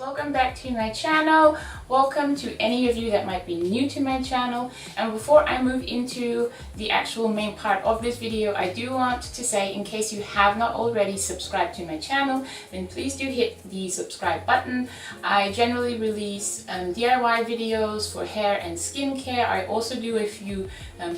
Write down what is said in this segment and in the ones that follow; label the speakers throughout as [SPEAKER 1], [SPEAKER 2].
[SPEAKER 1] welcome back to my channel. Welcome to any of you that might be new to my channel. And before I move into the actual main part of this video, I do want to say, in case you have not already subscribed to my channel, then please do hit the subscribe button. I generally release DIY videos for hair and skincare. I also do a few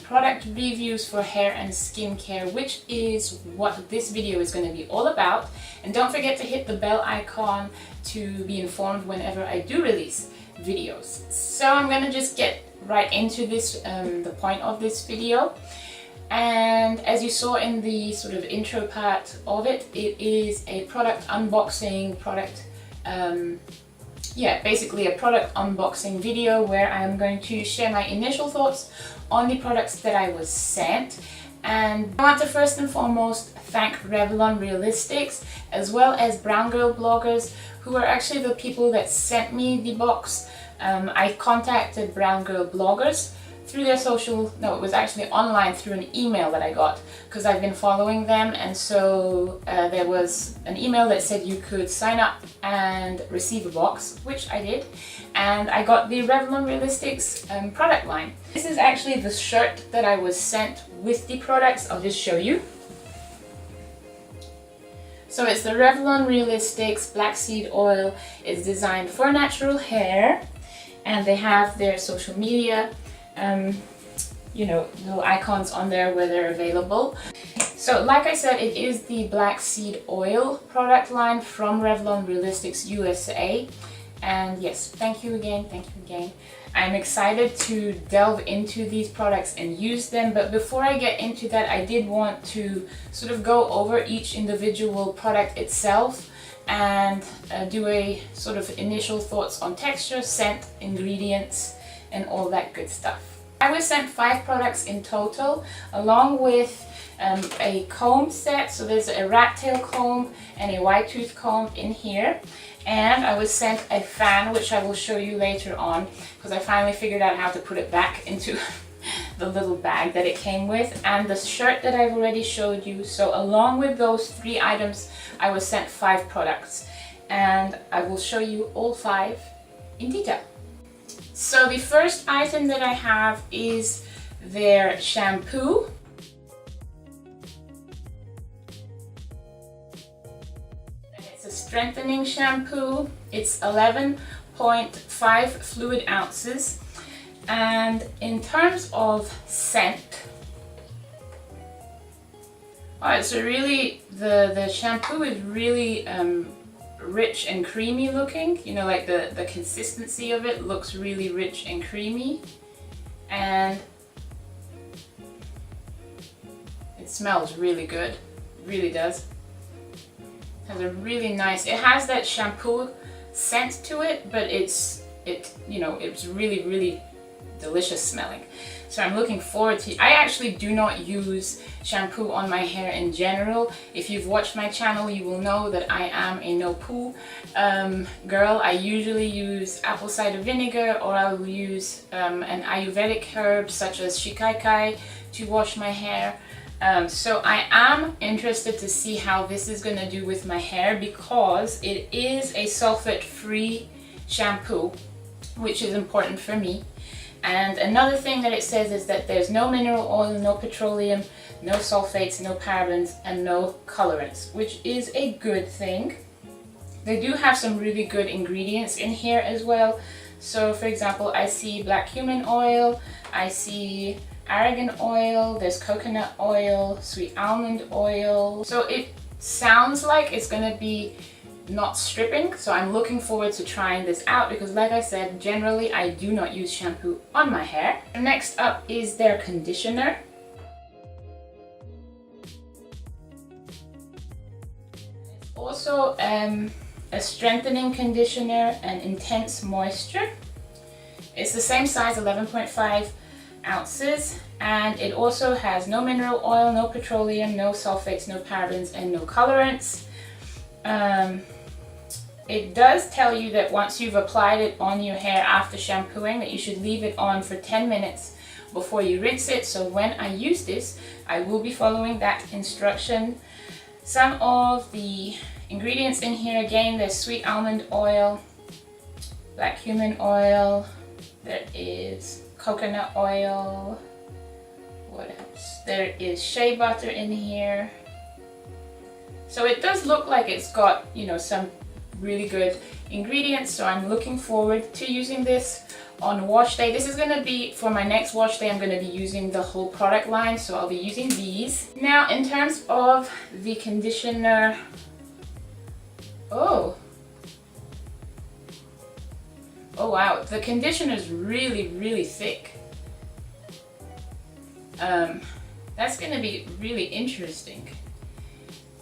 [SPEAKER 1] product reviews for hair and skincare, which is what this video is going to be all about. And don't forget to hit the bell icon to be informed whenever I do release videos. So I'm gonna just get right into this, the point of this video. And as you saw in the sort of intro part of it, it is a product unboxing, basically a product unboxing video where I'm going to share my initial thoughts on the products that I was sent. And I want to first and foremost thank Revlon Realistics as well as Brown Girl Bloggers, who are actually the people that sent me the box. I contacted Brown Girl Bloggers through their it was actually online through an email that I got because I've been following them, and so there was an email that said you could sign up and receive a box, which I did, and I got the Revlon Realistics product line. This is actually the shirt that I was sent with the products. I'll just show you. So it's the Revlon Realistics Black Seed Oil. It's designed for natural hair, and they have their social media little icons on there where they're available. So like I said, it is the Black Seed Oil product line from Revlon Realistics USA. And yes, thank you again. I'm excited to delve into these products and use them, but before I get into that, I did want to sort of go over each individual product itself and do a sort of initial thoughts on texture, scent, ingredients, and all that good stuff. I was sent 5 products in total, along with a comb set. So there's a rat tail comb and a white tooth comb in here. And I was sent a fan, which I will show you later on, because I finally figured out how to put it back into the little bag that it came with, and the shirt that I've already showed you. So along with those 3 items, I was sent 5 products, and I will show you all 5 in detail. So the first item that I have is their shampoo. It's a strengthening shampoo. It's 11.5 fluid ounces. And in terms of scent, so really the shampoo is really rich and creamy looking. You know, like the consistency of it looks really rich and creamy, and it smells really good, really does. It has a really nice, it has that shampoo scent to it, but it's really delicious smelling. So I'm looking forward to, I actually do not use shampoo on my hair in general. If you've watched my channel, you will know that I am a no poo girl. I usually use apple cider vinegar, or I will use an Ayurvedic herb such as shikakai to wash my hair. So I am interested to see how this is going to do with my hair, because it is a sulfate-free shampoo, which is important for me. And another thing that it says is that there's no mineral oil, no petroleum, no sulfates, no parabens, and no colorants, which is a good thing. They do have some really good ingredients in here as well. So for example, I see black cumin oil, I see argan oil, there's coconut oil, sweet almond oil. So it sounds like it's gonna be not stripping, so I'm looking forward to trying this out, because like I said, generally I do not use shampoo on my hair. Next up is their conditioner. It's also a strengthening conditioner and intense moisture. It's the same size, 11.5 ounces, and it also has no mineral oil, no petroleum, no sulfates, no parabens, and no colorants. It does tell you that once you've applied it on your hair after shampooing, that you should leave it on for 10 minutes before you rinse it. So when I use this, I will be following that instruction. Some of the ingredients in here, again, there's sweet almond oil, black cumin oil, there is coconut oil, what else? There is shea butter in here. So it does look like it's got, you know, some really good ingredients, so I'm looking forward to using this on wash day. This is going to be, for my next wash day, I'm going to be using the whole product line, so I'll be using these. Now in terms of the conditioner, oh wow, the conditioner is really thick. That's going to be really interesting.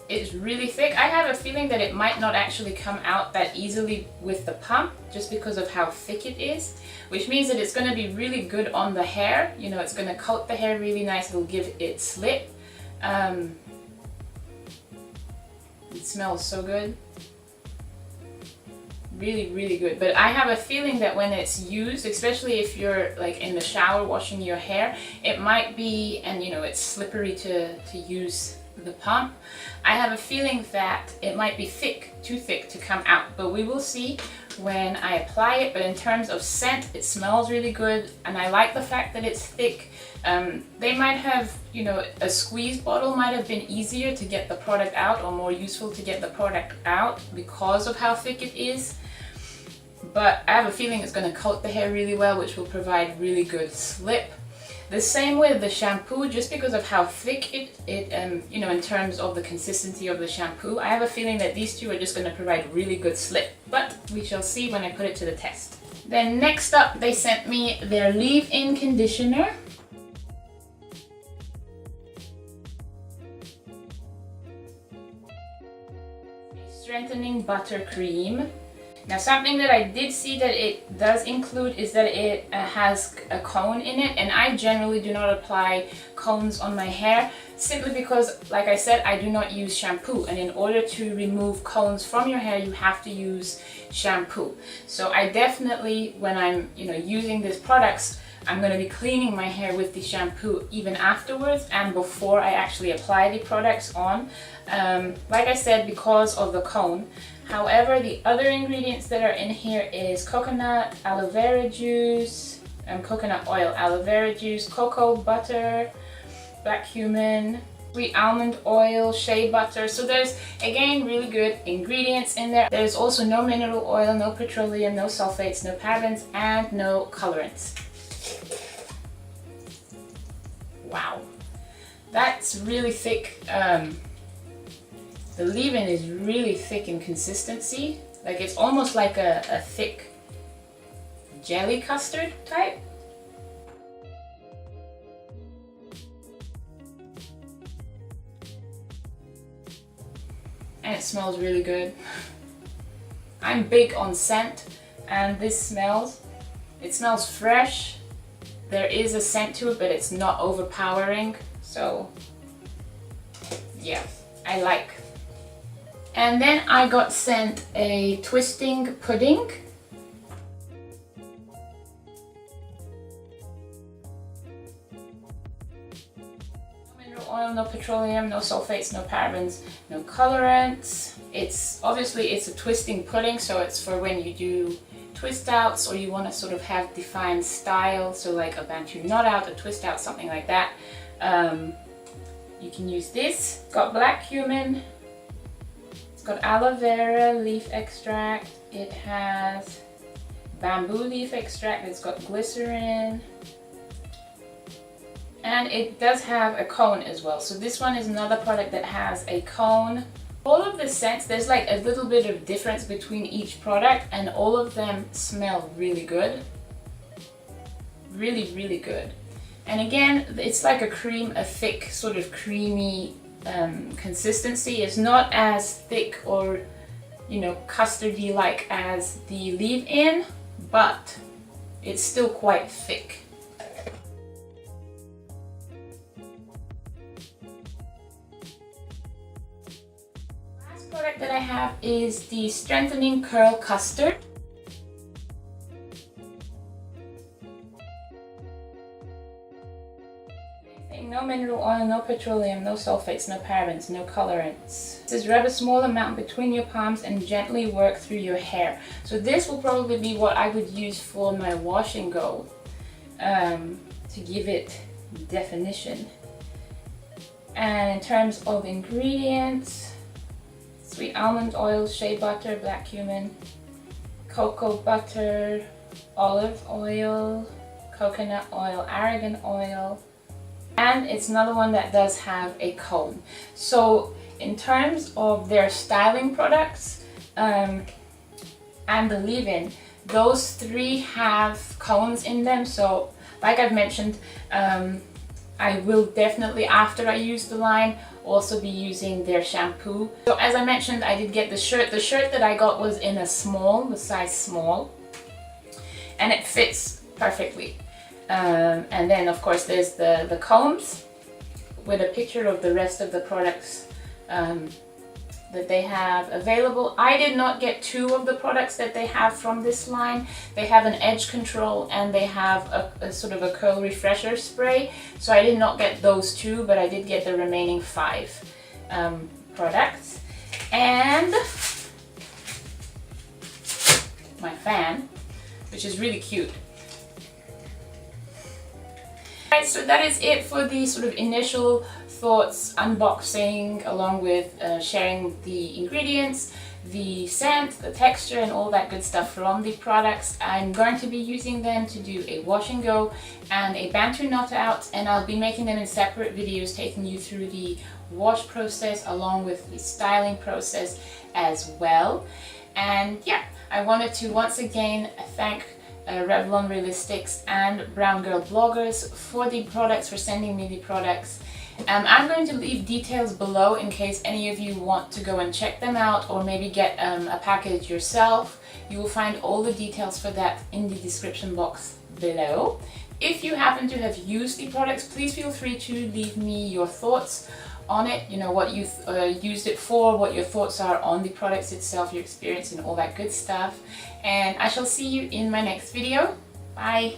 [SPEAKER 1] It's really thick. I have a feeling that it might not actually come out that easily with the pump just because of how thick it is, which means that it's going to be really good on the hair. You know, it's going to coat the hair really nice. It'll give it slip. It smells so good. Really good. But I have a feeling that when it's used, especially if you're like in the shower washing your hair, it might be, and you know, it's slippery to use the pump. I have a feeling that it might be thick, too thick to come out, but we will see when I apply it. But in terms of scent, it smells really good, and I like the fact that it's thick. They might have, you know, a squeeze bottle might have been easier to get the product out, or more useful to get the product out because of how thick it is. But I have a feeling it's going to coat the hair really well, which will provide really good slip. The same with the shampoo, just because of how thick it you know, in terms of the consistency of the shampoo, I have a feeling that these two are just going to provide really good slip. But we shall see when I put it to the test. Then next up, they sent me their leave-in conditioner. Strengthening butter cream. Now something that I did see that it does include is that it has a cone in it, and I generally do not apply cones on my hair simply because, like I said, I do not use shampoo, and in order to remove cones from your hair you have to use shampoo. So I definitely, when I'm, you know, using these products, I'm going to be cleaning my hair with the shampoo even afterwards and before I actually apply the products on, like I said, because of the cone. However, the other ingredients that are in here is coconut, aloe vera juice, coconut oil, aloe vera juice, cocoa butter, black cumin, sweet almond oil, shea butter. So there's, again, really good ingredients in there. There's also no mineral oil, no petroleum, no sulfates, no parabens, and no colorants. Wow, that's really thick. The leave-in is really thick in consistency. Like, it's almost like a thick jelly custard type. And it smells really good. I'm big on scent, and this smells, it smells fresh. There is a scent to it, but it's not overpowering. So yeah, I like. And then I got sent a twisting pudding. No mineral oil, no petroleum, no sulfates, no parabens, no colorants. It's obviously, it's a twisting pudding, so it's for when you do twist outs or you want to sort of have defined style, so like a bantu knot out, a twist out, something like that. You can use this. Got black cumin. It's got aloe vera leaf extract. It has bamboo leaf extract. It's got glycerin. And it does have a cone as well. So this one is another product that has a cone. All of the scents, there's like a little bit of difference between each product, and all of them smell really good. Really, really good. And again, it's like a cream, a thick sort of creamy consistency. It's not as thick or, you know, custardy like as the leave-in, but it's still quite thick. Last product that I have is the Strengthening Curl Custard. No No mineral oil, no petroleum, no sulfates, no parabens, no colorants. It says rub a small amount between your palms and gently work through your hair. So this will probably be what I would use for my wash and go, to give it definition. And in terms of ingredients, sweet almond oil, shea butter, black cumin, cocoa butter, olive oil, coconut oil, argan oil, and it's another one that does have a cone. So in terms of their styling products and the leave-in, those three have cones in them. So like I've mentioned, I will definitely, after I use the line, also be using their shampoo. So as I mentioned, I did get the shirt. The shirt that I got was in a small, the size small, and it fits perfectly. And then of course there's the combs with a picture of the rest of the products that they have available. I did not get two of the products that they have from this line. They have an edge control and they have a sort of a curl refresher spray. So I did not get those two, but I did get the remaining 5 products. And my fan, which is really cute. Alright, so that is it for the sort of initial thoughts, unboxing, along with sharing the ingredients, the scent, the texture, and all that good stuff from the products. I'm going to be using them to do a wash and go and a bantu knot out, and I'll be making them in separate videos, taking you through the wash process along with the styling process as well. And yeah, I wanted to once again thank Revlon Realistics and Brown Girl Bloggers for the products, for sending me the products. I'm going to leave details below in case any of you want to go and check them out, or maybe get a package yourself. You will find all the details for that in the description box below. If you happen to have used the products, please feel free to leave me your thoughts on it, you know, what you've used it for, what your thoughts are on the products itself, your experience and all that good stuff. And I shall see you in my next video. Bye!